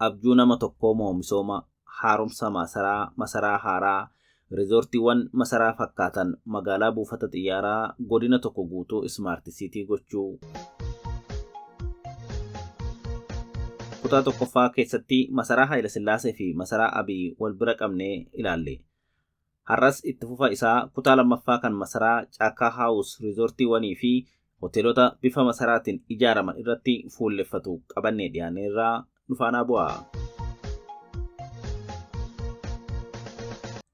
abjuu nama tokkoo moo misooma haaromsa masaraa haaraa rizoortiiwwan masaraa fakkaatan magaalaa buufata xiyyaaraa godina tokko guutuu Smart City gochuu. Kutaa tokkoffaa keessatti masaraa Haayila Sillaasee fi masaraa Abiy wal bira qabnee ilaalle. Har'as itti fufa isaa kutaa lammaffaa kan masaraa Caakkaa Haawus rizoortiiwwanii fi hoteelota bifa masaraatiin ijaaraman irratti fuulleffatu qabannee dhiyaaneerraa dhufaanaa bu'aa.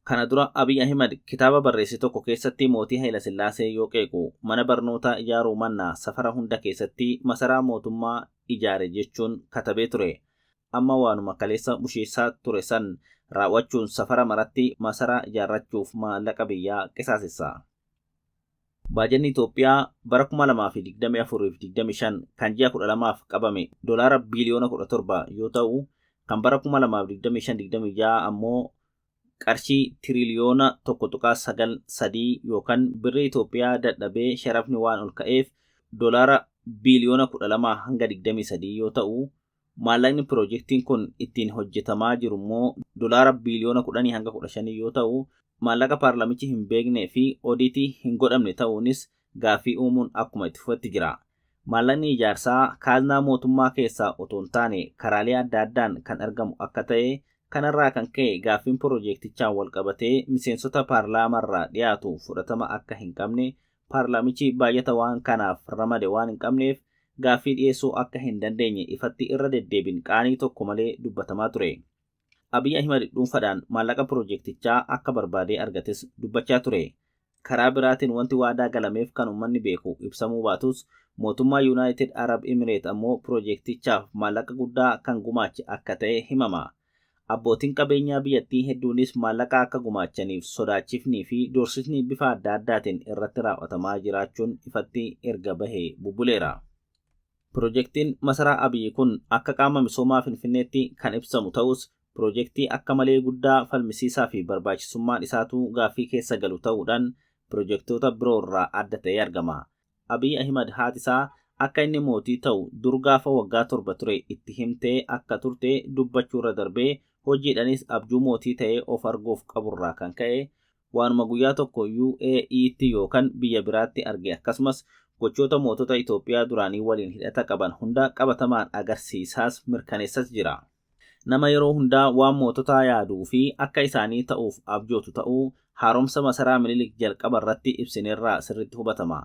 Kana dura Abiy Ahimad kitaaba barreesse tokko keessatti mootii Haayila Sillaasee yoo qeequ mana barnootaa ijaaruu mannaa safara hunda keessatti masaraa mootummaa ijaare jechuun katabee ture. Amma waanuma kaleessa busheessaa ture san raawwachuun safara maratti masaraa ijaarrachuuf maallaqa biyyaa qisaasessa. Baajanni Itoophiyaa bara 2024-25 kan ji'a 12f qabame doolaara biliyoona 17 yoo ta'u, kan bara 2025-26 ammoo qarshii tiriliyoona 1.93 yookaan birrii Itoophiyaa dadhabee sharafni waan ol ka'eef doolaara biliyoona 12 hanga 23 yoo ta'u, maallaqni piroojeektiin kun ittiin hojjetamaa jiru immoo doolaara biliyoona 10 hanga 15 yoo ta'u, maallaqa paarlaamichi hin beeknee fi odiitii hin godhamne ta'uunis gaaffii uumuun akkuma itti fufetti jira. Maallaqni ijaarsaa kaaznaa mootummaa keessaa otoo hin taane karaalee adda addaan kan argamu akka ta'e, kanarraa kan ka'e gaaffiin piroojeektichaan wal qabatee miseensota paarlaamarraa dhiyaatu fudhatama akka hin qabne, paarlaamichi baay'ata waan kanaaf ramade waan hin qabneef gaaffii dhiyeessuu akka hin dandeenye ifatti irra deddeebiin qaanii tokko malee dubbatamaa ture. Abiy Ahimad dhuunfaadhaan maallaqa piroojeektichaa akka barbaadee argates dubbachaa ture. Karaa biraatiin wanti waadaa galameef kan uummanni beeku ibsamuu baatus mootummaa United Arab Emirates ammoo piroojeektichaaf maallaqa guddaa kan gumaache akka ta'e himama. Abbootiin qabeenyaa biyyattii hedduunis maallaqa akka gumaachaniif sodaachifnii fi doorsisni bifa adda addaatiin irratti raawwatamaa jiraachuun ifatti erga bahee bubbuleera. Piroojeektiin masaraa Abiy kun akka qaama misoomaa Finfinneetti kan ibsamu ta'us, piroojeektii akka malee guddaa falmisiisaa fi barbaachisummaan isaatu gaaffii keessa galu ta'uudhaan piroojeektoota biroo irraa adda ta'ee argama. Abiy Ahimad haatisaa akka inni mootii ta'u dur gaafa waggaa 7 ture itti himtee akka turte dubbachuu irra darbee hojiidhaanis abjuu mootii ta'ee of arguuf qaburraa kan ka'e waanuma guyyaa tokko UAE'tti yookaan biyya biraatti arge akkasumas gochoota mootota Itoophiyaa duraanii waliin hidhata qaban hunda qabatamaan agarsiisaas mirkaneessas jira. Nama yeroo hundaa waan moototaa yaaduu fi akka isaanii ta'uuf abjootu ta'uu haaromsa masaraa Minilik jalqaba irratti ibsineerraa sirriitti hubatama.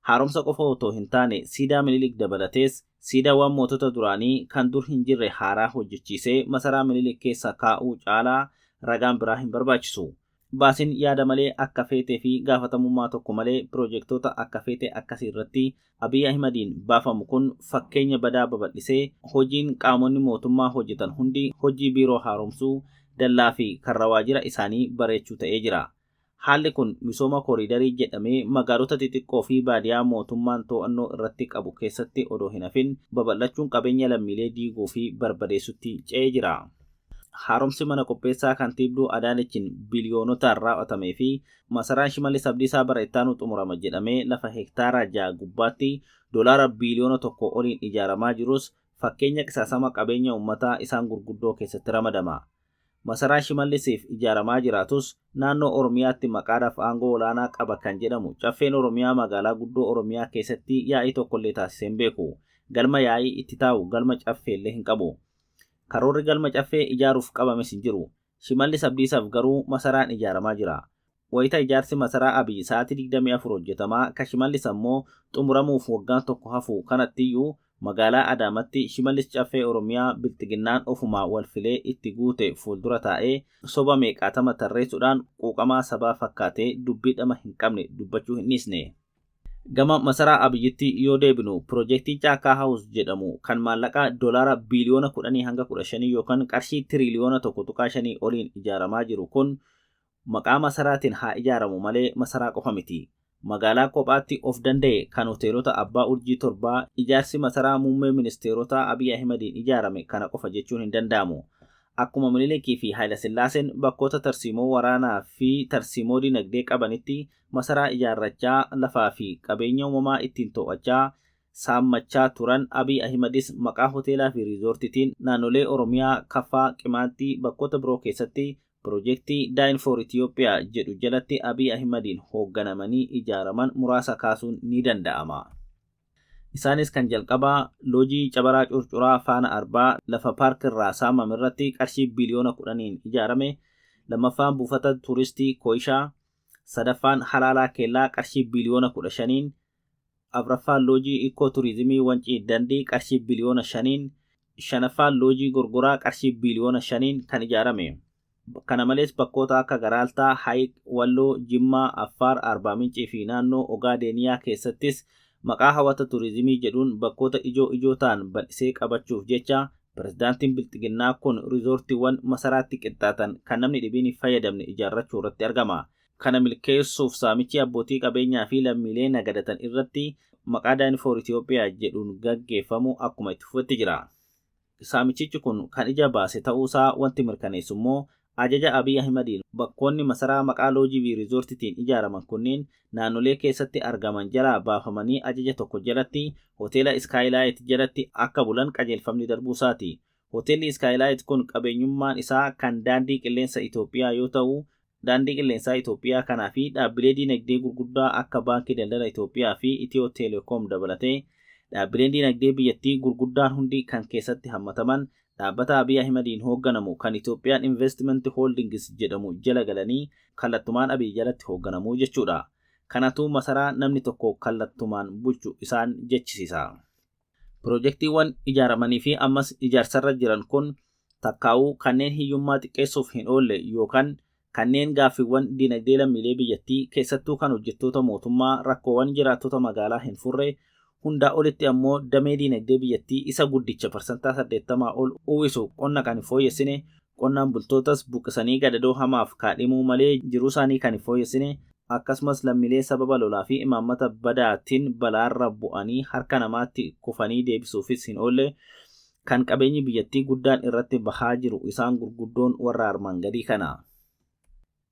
Haaromsa qofa otoo hin taane siidaa Minilik dabalatees siidaa waan mootota duraanii kan dur hin jirre haaraa hojjechiisee masaraa Minilik keessa kaa'uu caalaa ragaan biraa hin barbaachisu. Baasiin yaada malee akka feetee fi gaafatamummaa tokko malee piroojeektoota akka feetee akkasii irratti Abiy Ahimadiin baafamu kun fakkeenya badaa babal'isee hojiin qaamonni mootummaa hojjetan hundi hojii biiroo haaromsuu, dallaa fi karra waajjira isaanii bareechuu ta'ee jira. Haalli kun misooma kooriidarii jedhamee magaalota xixiqqoo fi baadiyyaa mootummaan to'annoo irratti qabu keessatti odoo hin hafin babal'achuun qabeenya lammiilee diiguu fi barbadeessutti ce'ee jira. Haaromsi mana qopheessaa kantiibduu Adaanechiin biliyoonotaan raawwatamee fi masaraan Shimallis Abdiisaa bara ittaanu xumurama jedhamee lafa heektaara 6 gubbaatti doolaara biliyoona 1 oliin ijaaramaa jirus fakkeenya qisaasama qabeenya uummataa isaan gurguddoo keessatti ramadama. Masaraan Shimallisiif ijaaramaa jiraatus naannoo Oromiyaatti maqaadhaaf aangoo olaanaa qaba kan jedhamu caffeen Oromiyaa magaalaa guddoo Oromiyaa keessatti yaa'ii tokkollee taasisee hin beeku. Galma yaa'ii itti taa'u galma caffeellee hin qabu. Karoorri galma caffee ijaaruuf qabames hin jiru. Shimallis Abdiisaaf garuu masaraan ijaaramaa jira. Wayita ijaarsi masaraa Abiy sa'aatii 24 hojjetamaa, ka Shimallis ammoo xumuramuuf waggaan tokko hafu kanattiyyuu magaalaa Adaamatti Shimallis caffee Oromiyaa biltiginnaan ofumaa wal filee itti guute fuuldura taa'ee soba meeqaatama tarreessuudhaan quuqamaa sabaa fakkaatee dubbii dhama hin qabne dubbachuu hin dhiisne. Gama masaraa Abiyyitti yoo deebinu piroojeektii Caakkaa Haawus jedhamu kan maallaqa doolaara biliyoona 10 hanga 15 yookaan qarshii tiriliyoona 1.5 oliin ijaaramaa jiru kun maqaa masaraatiin haa ijaaramu malee masaraa qofa miti. Magaalaa kophaatti of danda'e kan hoteelota Abbaa Urjii 7 ijaarsi masaraa muummee ministeerota Abiy Ahimadiin ijaarame kana qofa jechuun hin danda'amu. Akkuma Minilikii fi Haayila Sillaaseen bakkoota tarsiimoo waraanaa fi tarsiimoo dinagdee qabanitti masaraa ijaarrachaa lafaa fi qabeenya uumamaa ittiin to'achaa saammachaa turan Abiy Ahimedis maqaa hoteelaa fi riizoortiitiin naannolee Oromiyaa, Kafaa, Qimaantii bakkoota biroo keessatti Piroojeektii Dine for Ethiopia jedhu jalatti Abiy Ahimediin hoogganamanii ijaaraman muraasa kaasuun ni danda'ama. Isaanis kan jalqabaa loojii Cabaraa Curcuraa Faana Arbaa lafa paarkirraa saamame irratti qarshii biliyoona 10 ijaarame, lammaffaan buufata tuuristii Koishaa, sadaffaan Halaalaa Keellaa qarshii biliyoona 15, afraffaan loojii Ikooturizimii Wancii Dandii qarshii biliyoona 5, shanaffaan loojii Gurguraa qarshii biliyoona 5 kan ijaarame. Kana malees bakkoota akka Garaaltaa, Hayiq, Walloo, Jimmaa, Affaar, Arbaa Mincii fi naannoo Ogaadeniyaa keessattis maqaa hawwata tuurizimii jedhuun bakkoota ijoo ta'an bal'isee qabachuuf jecha pirezidaantiin Bilxiginnaa kun riizoortiiwwan masaraatti qixxaatan kan namni dhibiin hin fayyadamne ijaarrachuu irratti argama. Kana milkeessuuf saamichi abbootii qabeenyaa fi lammiilee nagadatan irratti maqaa Dine for Ethiopia jedhuun gaggeeffamu akkuma itti fufetti jira. Saamichichi kun kan ija baase ta'uusaa wanti mirkaneessu immoo ajaja Abiy Ahimediin bakkoonni masaraa maqaa loojii fi riizoortiitiin ijaaraman kunneen naannolee keessatti argaman jalaa baafamanii ajaja tokko jalatti hoteela Skylight jalatti akka bulan qajeelfamni darbuusaati. Hoteelli Skylight kun qabeenyummaan isaa kan daandii qilleensa Itoophiyaa yoo ta'u, daandii qilleensaa Itoophiyaa kanaa fi dhaabbilee dinagdee gurguddaa akka Baankii Daldala Itoophiyaa fi Itiyoo Teleekoom dabalatee dhaabbileen dinagdee biyyattii gurguddaan hundi kan keessatti hammataman dhaabbata Abiy Ahimediin hoogganamu kan Itoophiyaan Investment Holdings jedhamu jala galanii kallattumaan Abiy jalatti hoogganamuu jechuudha. Kanatu masaraa namni tokko kallattumaan bulchu isaan jechisiisa. Piroojeektiiwwan ijaaramanii fi ammas ijaarsarra jiran kun takkaa'uu kanneen hiyyummaa xiqqeessuuf hin oolle yookaan kanneen gaaffiiwwan dinagdee lammiilee biyyattii keessattuu kan hojjettoota mootummaa rakkoowwan jiraattota magaalaa hin furre, hundaa olitti ammoo damee dinagdee biyyattii isa guddicha parsantaa 80 ol uwwisu qonna kan hin fooyyessine, qonnaan bultootas buqqisanii gadadoo hamaaf kaadhimuu malee jiruu isaanii kan hin fooyyessine, akkasumas lammiilee sababa lolaa fi imaammata badaatiin balaarra bu'anii harka namaatti kufanii deebisuufis hin oolle, kan qabeenyi biyyattii guddaan irratti bahaa jiru isaan gurguddoon warra armaan gadii kana.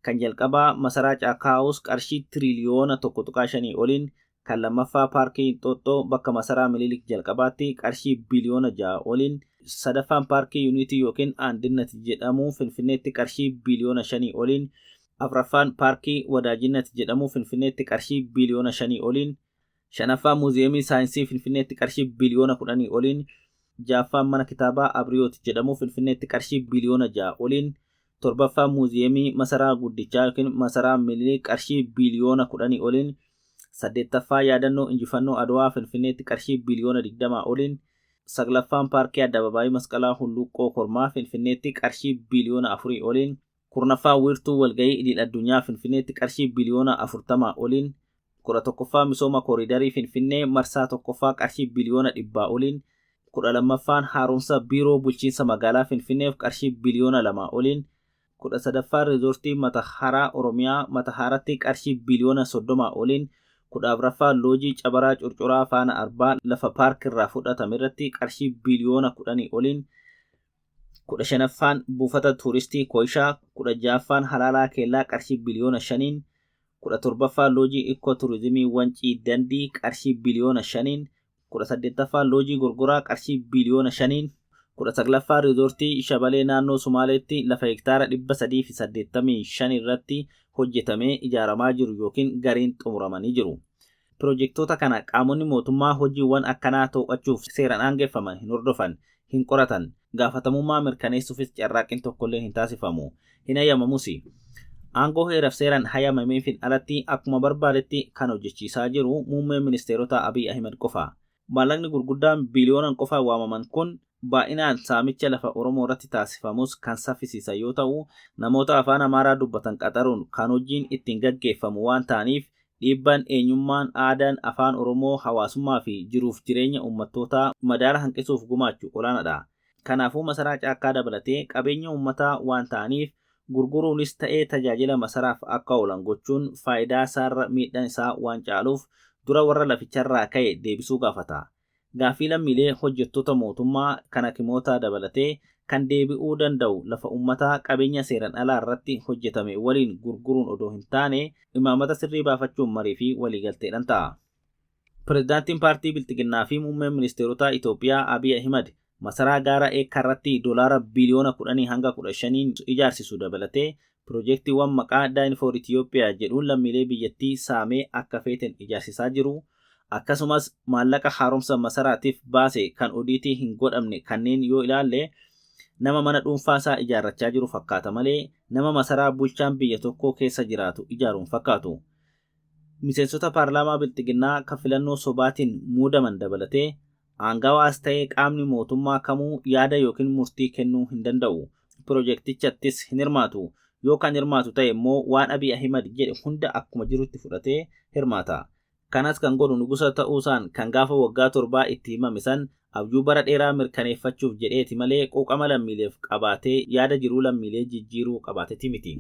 Kan jalqabaa masaraa Caakkaa'us qarshii tiriliyoona 1.5 oliin, kan lammaffaa paarkii Inxooxxoo bakka masaraa Minilik jalqabaatti qarshii biliyoona 6 oliin, sadaffaan paarkii Yuunitii yookiin Andinnat jedhamu Finfinneetti qarshii biliyoona 5 oliin, afraffaan paarkii Wadaajinat jedhamu Finfinneetti qarshii biliyoona 5 oliin, shanaffaan muuziyeemii saayinsii Finfinneetti qarshii biliyoona 10 oliin, ja'affaan mana kitaabaa Abriyoot jedhamu Finfinneetti qarshii biliyoona 6 oliin, torbaffaan muuziyeemii masaraa guddichaa yookiin masaraa Minilik qarshii biliyoona 10 oliin, saddeettaffaa yaadannoo injifannoo Adwaa Finfinneetti qarshii biliyoona 20 oliin, saglaffaan paarkii Addabaabaayii Masqalaa Hulluuqqoo Kormaa Finfinneetti qarshii biliyoona 4 oliin, kurnaffaa wiirtuu walgahii idil addunyaa Finfinneetti qarshii biliyoona 40 oliin, 11ffaa misooma kooriidarii Finfinnee marsaa tokkoffaa qarshii biliyoona 100 oliin, 12ffaan haaromsa biiroo bulchiinsa magaalaa Finfinneef qarshii biliyoona 2 oliin, 13ffaan riizoortii Mataharaa Oromiyaa Matahaaratti qarshii biliyoona 30 oliin, 14ffaan loojii Cabaraa Curcuraa Faana Arbaa lafa paarkirraa fudhatame irratti qarshii biliyoona 10 oliin, 15ffaan buufata tuuristii Koishaa, 16ffaan Halaalaa Keellaa qarshii biliyoona 5, 17ffaan loojii Ikooturizimii Wancii Dandii qarshii biliyoona 5, 18ffaan loojii Gurguraa qarshii biliyoona 5, 19ffaan riizoortii Shabalee naannoo Sumaaleetti lafa hektaara 385 irratti hojjetamee ijaaramaa jiru yookiin gariin xumuramanii jiru. Piroojeektoota kana qaamonni mootummaa hojiiwwan akkanaa to'achuuf seeraan aangeeffaman hin hordofan, hin qoratan, gaafatamummaa mirkaneessuufis carraaqqiin tokkollee hin taasifamu, hin hayyamamus. Aangoo heeraaf seeraan hayyamameefin alatti akkuma barbaadetti kan hojjechiisaa jiru muummee ministeerota Abiy Ahmed qofa. Maallaqni gurguddaan biliyoonaan qofaan waamaman kun baay'inaan saamicha lafa Oromoo irratti taasifamus kan saffisiisan yoo ta'u, namoota afaan Amaaraa dubbatan qaxaruun kan hojiin ittiin gaggeeffamu waan ta'aniif dhiibbaan eenyummaan, aadaan, afaan Oromoo, hawaasummaa fi jiruuf jireenya uummattootaa madaala hanqisuuf gumaachu olaanaadha. Kanaafuu masaraa caakkaa dabalatee qabeenya uummataa waan ta'aniif gurguruunis ta'ee tajaajila masaraaf akka oolan gochuun faayidaa isaarra miidhaan isaa waan caaluuf dura warra laficharraa ka'e deebisuu gaafata. Gaaffii lammiilee hojjettoota mootummaa kan hakimootaa dabalatee kan deebi'uu danda'u lafa uummataa qabeenya seeran alaa irratti hojjetame waliin gurguruun odoo hin taane imaammata sirrii baafachuun marii fi waliigalteedhaan ta'a. Pireezidaantiin paartii Bilxiginnaa fi muummeen ministeerota Itoophiyaa Abiy Ahimad masaraa gaara eekkarratti doolaara biliyoona 10 hanga 15 ijaarsisuu dabalatee piroojeektiiwwan maqaa Dine for Ethiopia jedhuun lammiilee biyyattii saamee akka feeten ijaarsisaa jiru. Akkasumas maallaqa haaromsa masaraatiif baase kan odiitii hin godhamne kanneen yoo ilaalle nama mana dhuunfaasaa ijaarrachaa jiru fakkaata malee nama masaraa bulchaan biyya tokkoo keessa jiraatu ijaaruun fakkaatu. Miseensota paarlaamaa Bilxiginnaa kan filannoo sobaatiin muudaman dabalatee aangawaas ta'ee qaamni mootummaa kamuu yaada yookiin murtii kennuu hin danda'u. Piroojeektichattis hin hirmaatu. Yoo kan hirmaatu ta'e immoo waan Abiy Ahimad jedhe hunda akkuma jirutti fudhatee hirmaata. Kanas kan godhu nugusa ta'uusaan kan gaafa waggaa 7 itti himame san abjuu bara dheeraa mirkaneeffachuuf jedheeti malee quuqama lammiileef qabaatee yaada jiruu lammiilee jijjiiruu qabaateeti miti.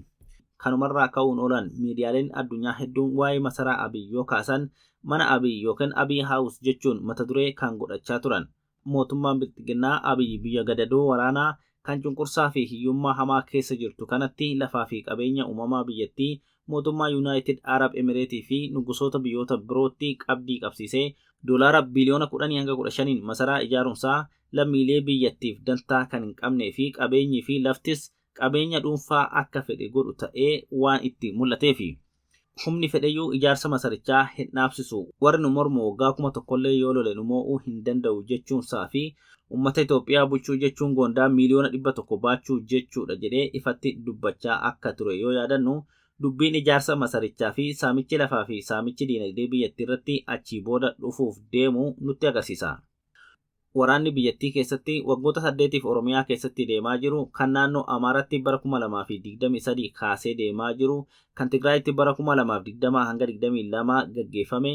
Kanumarraa ka'uun oolan miidiyaaleen addunyaa hedduun waa'ee masaraa Abiy yoo kaasan mana Abiy yookiin Abiy House jechuun mata duree kan godhachaa turan. Mootummaan Bilxiginnaa Abiy biyya gadadoo waraanaa kan cunqursaa fi hiyyummaa hamaa keessa jirtu kanatti lafaa fi qabeenya uumamaa biyyattii mootummaa United Arab Emirates fi nugusoota biyyoota birootti qabdii qabsiisee doolaara biliyoona 10 hanga 15 masaraa ijaarumsaa lammiilee biyyattiif dantaa kan hin qabnee fi qabeenyii fi laftis qabeenya dhuunfaa akka fedhe godhu ta'ee waan itti mul'ateefi. Humni fedheyyuu ijaarsa masarichaa hin dhaabsisu. Warri nu mormu waggaa 1,000 yoo lole nu mo'uu hin danda'u jechuunsaa fi uummata Itoophiyaa bulchuu jechuun goondaa miliyoona 100 baachuu jechuudha jedhee ifatti dubbachaa akka ture yoo yaadannu dubbiin ijaarsa masarichaa fi saamichi lafaa fi saamichi diinagdee biyyattii irratti achii booda dhufuuf deemu nutti agarsiisa. Waraanni biyyattii keessatti waggoota 8f Oromiyaa keessatti deemaa jiru kan naannoo Amaaratti bara 2023 kaasee deemaa jiru kan Tigraayitti bara 2020 hanga 22 gaggeeffame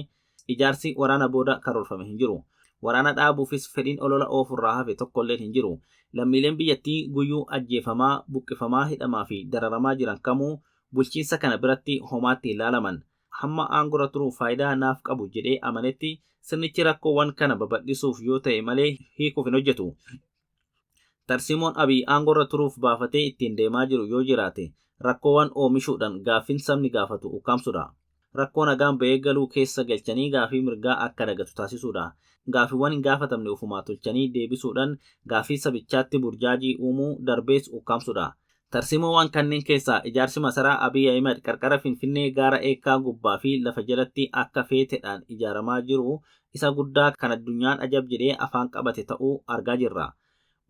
ijaarsi waraana booda karoorfame hin jiru. Waraana dhaabuufis fedhiin olola oofurraa hafe tokkolleen hin jiru. Lammiileen biyyattii guyyuu ajjeefamaa, buqqifamaa, hidhamaa fi dararamaa jiran kamuu bulchiinsa kana biratti homaatti ilaalaman. Hamma aangora turuu faayidaa naaf qabu jedhee amanetti sirnichi rakkoowwan kana babal'isuuf yoo ta'e malee hiikuuf hin hojjetu. Tarsiimoon Abiy aangorra turuuf baafatee ittiin deemaa jiru yoo jiraate rakkoowwan oomishuudhaan gaaffiin sabni gaafatu ukkaamsuudha. Rakkoo nagaan ba'ee galuu keessa galchanii gaaffii mirgaa akka dagatu taasisuudha. Gaaffiiwwan hin gaafatamne ofumaa tolchanii deebisuudhaan gaaffii sabichaatti burjaajii uumuu darbees ukkaamsuudha. Tarsiimoowwan kanneen keessaa ijaarsi masaraa Abiy Ahimad qarqara Finfinnee gaara eekkaa gubbaa fi lafa jalatti akka feeteedhaan ijaaramaa jiru isa guddaa kan addunyaan ajab jedhee afaan qabate ta'uu argaa jirra.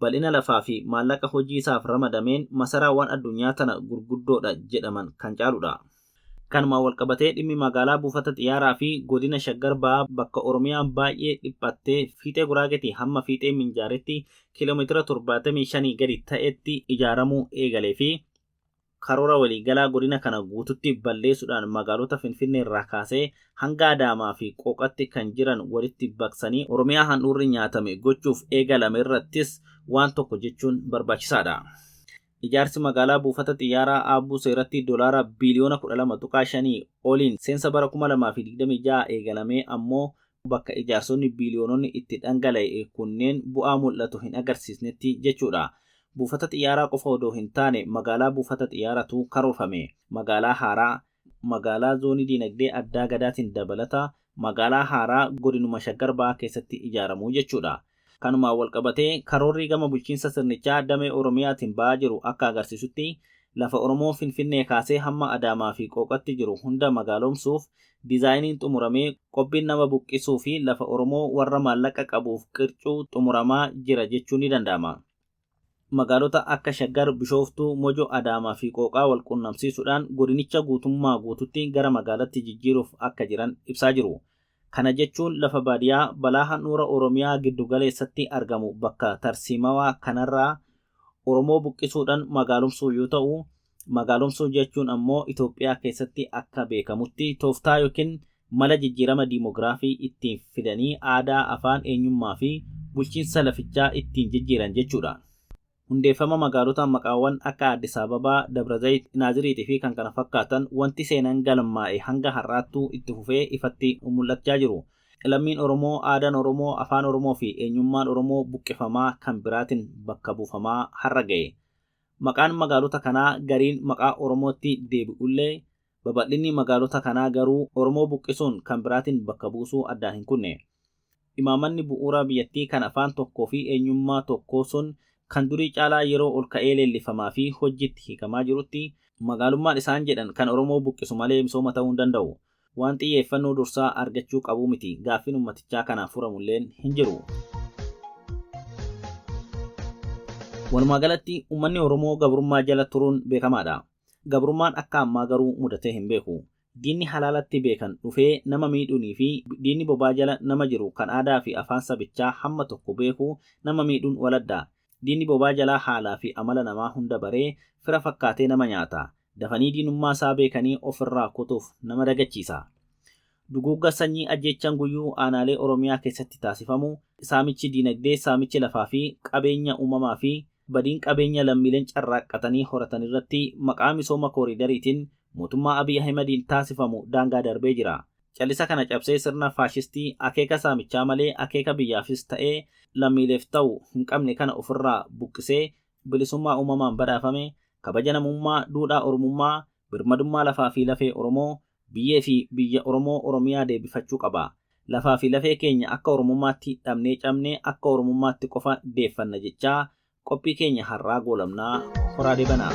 Bal'ina lafaa fi maallaqa hojii isaaf ramadameen masaraawwan addunyaa tana gurguddoodha jedhaman kan caaludha. Kanuma walqabatee dhimmi magaalaa buufata xiyyaaraa fi godina Shaggar Bahaa bakka Oromiyaan baay'ee dhiphattee fiixee Guraageetii hamma fiixee Minjaaretti kiiloomeetira 75 gadi ta'etti ijaaramuu eegalee fi karoora waliigalaa godina kana guututti balleessuudhaan magaalota Finfinnee irraa kaasee hanga Adaamaa fi Qooqatti kan jiran walitti baqsanii Oromiyaa handhuurri nyaatame gochuuf eegalame irrattis waan tokko jechuun barbaachisaadha. Ijaarsi magaalaa buufata xiyyaaraa Aabbuu Seeratti doolaara biliyoona 12.5 oliin seensa bara 2026 eegalamee ammoo bakka ijaarsonni biliyoononni itti dhangala'e kunneen bu'aa mul'atu hin agarsiisnetti jechuudha. Buufata xiyyaaraa qofa odoo hin taane magaalaa buufata xiyyaaratu karoorfame. Magaalaa haaraa, magaalaa zoonii diinagdee addaa gadaatiin dabalata, magaalaa haaraa godinuma Shaggar Bahaa keessatti ijaaramuu jechuudha. Kanumaan walqabatee karoorri gama bulchiinsa sirnichaa damee Oromiyaatiin ba'aa jiru akka agarsiisutti lafa Oromoo Finfinnee kaasee hamma Adaamaa fi Qooqatti jiru hunda magaalomsuuf diizaayiniin xumuramee qophiin nama buqqisuu fi lafa Oromoo warra maallaqa qabuuf qircuu xumuramaa jira jechuun ni danda'ama. Magaalota akka Shaggar, Bishooftuu, Mojo, Adaamaa fi Qooqaa wal quunnamsiisuudhaan godinicha guutummaa guututti gara magaalaatti jijjiiruuf akka jiran ibsaa jiru. Kana jechuun lafa baadiyyaa balaa handhuura Oromiyaa giddu galeessatti argamu bakka tarsiimawaa kanarraa Oromoo buqqisuudhaan magaalomsuu yoo ta'u, magaalomsuu jechuun ammoo Itoophiyaa keessatti akka beekamutti tooftaa yookiin mala jijjiirama diimoogiraafii ittiin fidanii aadaa, afaan, eenyummaa fi bulchiinsa lafichaa ittiin jijjiiran jechuudha. Hundeeffama magaalota maqaawwan akka Addis Ababaa, Dabrazayit, Naaziriitii fi kan kana fakkaatan wanti seenan galmaa'e hanga har'aattuu itti fufee ifatti mul'achaa jiru. Lammiin Oromoo, aadaan Oromoo, afaan Oromoo fi eenyummaan Oromoo buqqifamaa kan biraatiin bakka buufamaa har'a ga'e. Maqaan magaalota kanaa gariin maqaa Oromootti deebi'ullee Babal'inni magaalota kanaa garuu Oromoo buqqisuun kan biraatiin bakka buusuu addaan hin kunne. Imaamanni bu'uuraa biyyattii kan afaan tokkoo fi eenyummaa tokkoo sun kan durii caalaa yeroo ol ka'ee leellifamaa fi hojiitti hiikamaa jirutti magaalummaan isaan jedhan kan Oromoo buqqisu malee misooma ta'uu hin danda'u. Waan xiyyeeffannoo dursaa argachuu qabu miti. Gaaffiin uummatichaa kanaaf furamulleen hin jiru. Walumaa galatti uummanni Oromoo gabrummaa jala turuun beekamaadha. Gabrummaan akka ammaa garuu mudatee hin beeku. Diinni halaalatti beekan dhufee nama miidhuunii fi diinni bobaa jala nama jiru kan aadaa fi afaan sabichaa hamma tokko beeku nama miidhuun waladda. Diinni bobaa jalaa haalaa fi amala namaa hunda baree fira fakkaatee nama nyaata. Dafanii diinummaa isaa beekanii ofirraa kutuuf nama dagachiisa. Duguugga sanyii ajjechaan guyyuu aanaalee Oromiyaa keessatti taasifamu, saamichi diinagdee, saamichi lafaa fi qabeenya uumamaa fi badiin qabeenya lammiileen carraaqqatanii horatan irratti maqaa misooma kooriidariitiin mootummaa Abiy Ahimadiin taasifamu daangaa darbee jira. Callisa kana cabsee sirna faashistii akeeka saamichaa malee akeeka biyyaafis ta'ee lammiileef ta'u hin qabne kana ofirraa buqqisee bilisummaa uumamaan badhaafame, kabaja namummaa, duudhaa Oromummaa, birmadummaa lafaa fi lafee Oromoo, biyyee fi biyya Oromoo Oromiyaa deebifachuu qaba. Lafaa fi lafee keenya akka Oromummaatti dhabnee cabnee akka Oromummaatti qofa deeffanna jechaa qophii keenya har'aa goolabnaa horaa deebanaa.